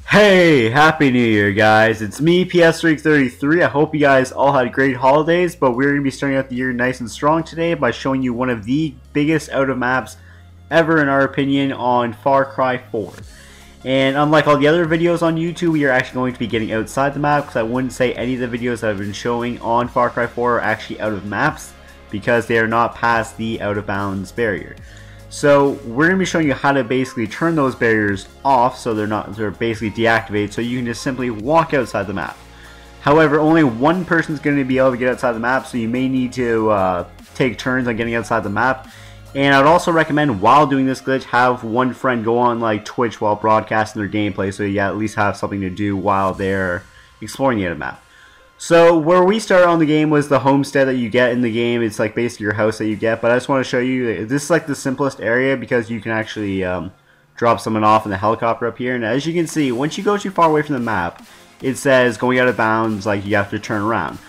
Hey, Happy New Year, guys. It's me, PS333. I hope you guys all had great holidays, but we're going to be starting out the year nice and strong today by showing you one of the biggest out of maps ever, in our opinion, on Far Cry 4. And unlike all the other videos on YouTube, we are actually going to be getting outside the map, because I wouldn't say any of the videos that I've been showing on Far Cry 4 are actually out of maps, because they are not past the out of bounds barrier. So we're going to be showing you how to basically turn those barriers off, so they're basically deactivated, so you can just simply walk outside the map. However, only one person is going to be able to get outside the map, so you may need to take turns on getting outside the map. And I would also recommend, while doing this glitch, have one friend go on like Twitch while broadcasting their gameplay, so you at least have something to do while they're exploring the map. So where we started on the game was the homestead that you get in the game. It's like basically your house that you get, but I just want to show you, this is like the simplest area because you can actually drop someone off in the helicopter up here. And as you can see, once you go too far away from the map, it says going out of bounds, like you have to turn around.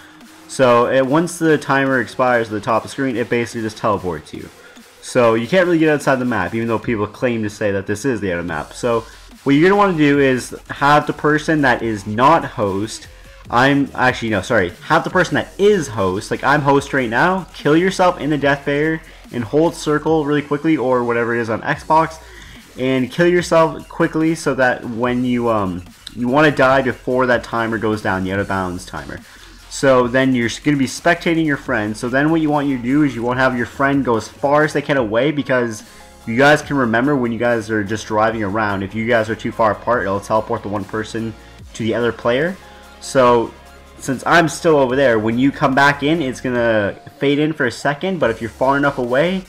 So once the timer expires at the top of the screen, it basically just teleports you. So you can't really get outside the map, even though people claim to say that this is the out of map. So what you're going to want to do is have the person that is not host, have the person that is host, like I'm host right now, kill yourself in the death barrier and hold circle really quickly, or whatever it is on Xbox, and kill yourself quickly so that when you want to die before that timer goes down, the out of bounds timer. So then you're going to be spectating your friend. So then what you want you to do is you want to have your friend go as far as they can away, because you guys can remember when you guys are just driving around, if you guys are too far apart, it'll teleport the one person to the other player. So since I'm still over there, when you come back in, it's going to fade in for a second, but if you're far enough away,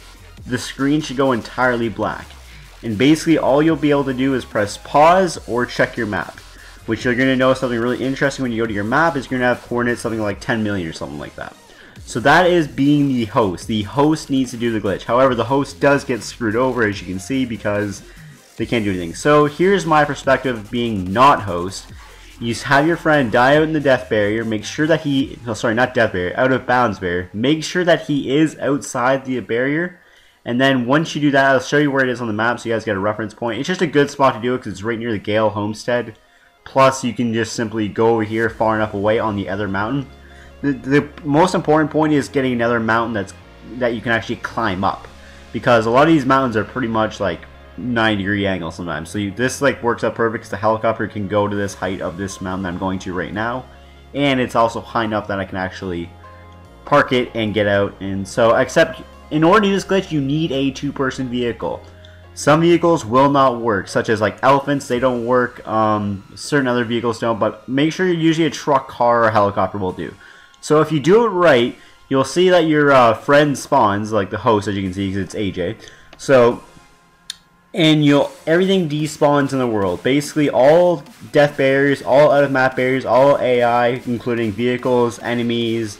the screen should go entirely black. And basically all you'll be able to do is press pause or check your map, which you're going to know something really interesting when you go to your map is you're going to have coordinates something like 10 million or something like that. So that is being the host. The host needs to do the glitch. However, the host does get screwed over, as you can see, because they can't do anything. So here's my perspective of being not host. You have your friend die out in the death barrier, make sure that out of bounds barrier. Make sure that he is outside the barrier, and then once you do that, I'll show you where it is on the map so you guys get a reference point. It's just a good spot to do it because it's right near the Gale homestead. Plus, you can just simply go over here far enough away on the other mountain. The most important point is getting another mountain that you can actually climb up, because a lot of these mountains are pretty much like 90-degree angle sometimes. So this like works out perfect because the helicopter can go to this height of this mountain that I'm going to right now, and it's also high enough that I can actually park it and get out. And so, except in order to do this glitch, you need a two-person vehicle. Some vehicles will not work, such as like elephants, they don't work. Certain other vehicles don't, but make sure usually a truck, car, or helicopter will do. So if you do it right, you'll see that your friend spawns, like the host, as you can see, because it's AJ. So, and everything despawns in the world. Basically, all death barriers, all out of map barriers, all AI, including vehicles, enemies,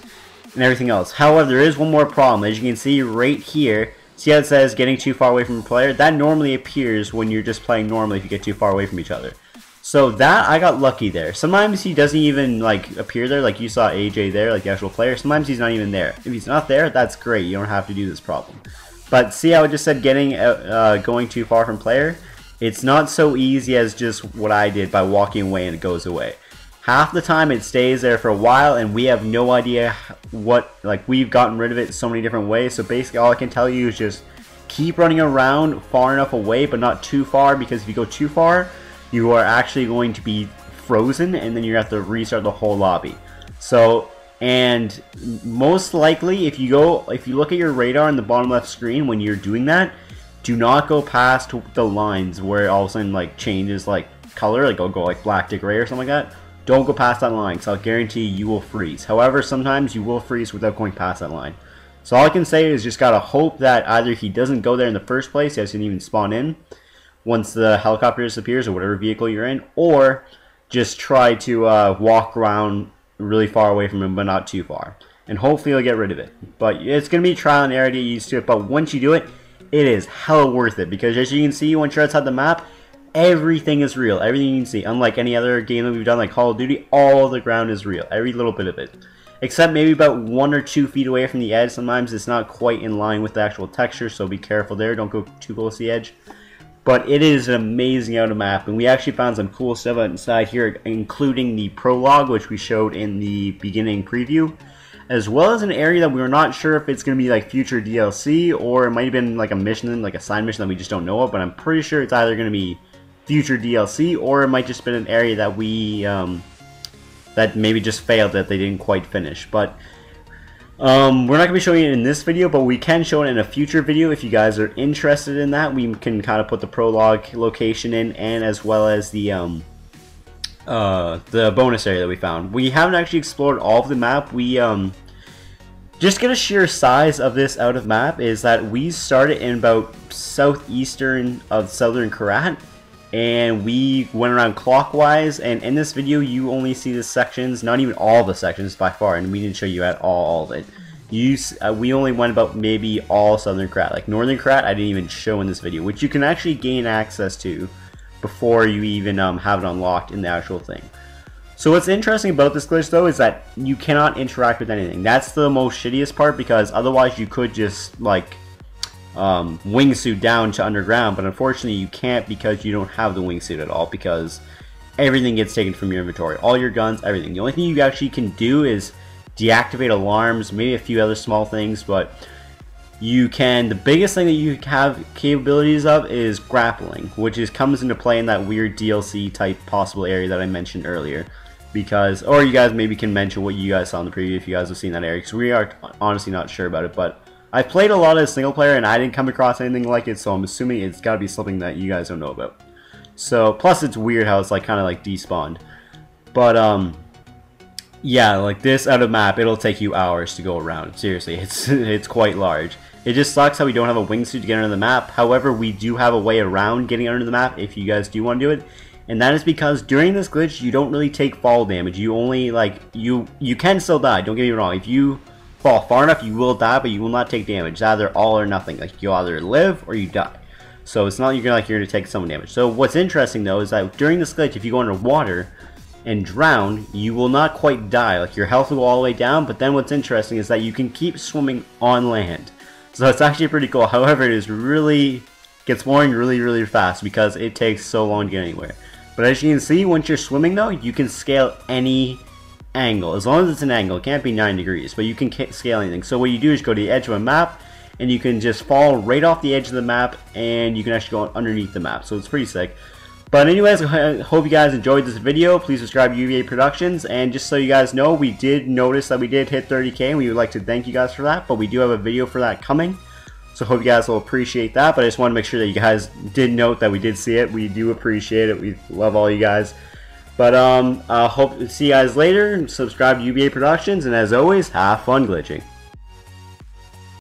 and everything else. However, there is one more problem. As you can see right here, see how it says getting too far away from a player? That normally appears when you're just playing normally if you get too far away from each other. So that, I got lucky there. Sometimes he doesn't even like appear there, like you saw AJ there, like the actual player. Sometimes he's not even there. If he's not there, that's great. You don't have to do this problem. But see how it just said going too far from player? It's not so easy as just what I did by walking away and it goes away. Half the time it stays there for a while and we have no idea we've gotten rid of it so many different ways. So basically all I can tell you is just keep running around far enough away but not too far, because if you go too far you are actually going to be frozen and then you have to restart the whole lobby. So, and most likely if you look at your radar in the bottom left screen when you're doing that, do not go past the lines where it all of a sudden like changes like color, like it'll go like black to gray or something like that. Don't go past that line, because I'll guarantee you will freeze. However, sometimes you will freeze without going past that line. So all I can say is just gotta hope that either he doesn't go there in the first place, he doesn't even spawn in once the helicopter disappears or whatever vehicle you're in, or just try to walk around really far away from him but not too far. And hopefully you'll get rid of it. But it's gonna be trial and error to get used to it, but once you do it, it is hella worth it, because as you can see, once you're outside the map, everything is real. Everything you can see. Unlike any other game that we've done, like Call of Duty, all the ground is real. Every little bit of it. Except maybe about 1 or 2 feet away from the edge. Sometimes it's not quite in line with the actual texture, so be careful there. Don't go too close to the edge. but it is an amazing out of map, and we actually found some cool stuff inside here, including the prologue, which we showed in the beginning preview, as well as an area that we were not sure if it's going to be like future DLC, or it might have been like a mission, like a side mission that we just don't know of, but I'm pretty sure it's either going to be future DLC, or it might just been an area that we that maybe just failed, that they didn't quite finish. But we're not going to be showing it in this video, but we can show it in a future video if you guys are interested in that. We can kind of put the prologue location in, and as well as the bonus area that we found. We haven't actually explored all of the map. We just get a sheer size of this out of map is that we started in about southeastern of southern Kyrat, and we went around clockwise, and in this video you only see the sections, not even all the sections by far, and we didn't show you at all of it. We only went about maybe all southern Kyrat. Like northern Kyrat I didn't even show in this video, which you can actually gain access to before you even have it unlocked in the actual thing. So what's interesting about this glitch though is that you cannot interact with anything. That's the most shittiest part, because otherwise you could just like wingsuit down to underground, but unfortunately you can't, because you don't have the wingsuit at all, because everything gets taken from your inventory, all your guns, everything. The only thing you actually can do is deactivate alarms, maybe a few other small things, but you can, the biggest thing that you have capabilities of is grappling, which comes into play in that weird DLC type possible area that I mentioned earlier. Because, or you guys maybe can mention what you guys saw in the preview if you guys have seen that area, because we are honestly not sure about it. But I played a lot of single player and I didn't come across anything like it, so I'm assuming it's got to be something that you guys don't know about. So, plus it's weird how it's like kind of like despawned. But yeah, like this out of map, it'll take you hours to go around. Seriously, it's quite large. It just sucks how we don't have a wingsuit to get under the map. However, we do have a way around getting under the map if you guys do want to do it. And that is because during this glitch, you don't really take fall damage. You only, like, you can still die, don't get me wrong. If you fall far enough, you will die, but you will not take damage. It's either all or nothing. Like, you'll either live or you die. So it's not like you're going to take some damage. So what's interesting, though, is that during this glitch, if you go underwater and drown, you will not quite die. Like, your health will go all the way down, but then what's interesting is that you can keep swimming on land. So it's actually pretty cool. However, it is really gets boring really fast because it takes so long to get anywhere. But as you can see, once you're swimming though, you can scale any angle. As long as it's an angle, it can't be 9 degrees, but you can scale anything. So what you do is go to the edge of a map, and you can just fall right off the edge of the map, and you can actually go underneath the map. So it's pretty sick. But anyways, I hope you guys enjoyed this video. Please subscribe to UBAproductionz, and just so you guys know, we did notice that we did hit 30K, and we would like to thank you guys for that, but we do have a video for that coming. So hope you guys will appreciate that, but I just want to make sure that you guys did note that we did see it. We do appreciate it. We love all you guys. But hope to see you guys later. Subscribe to UBAproductionz, and as always, have fun glitching.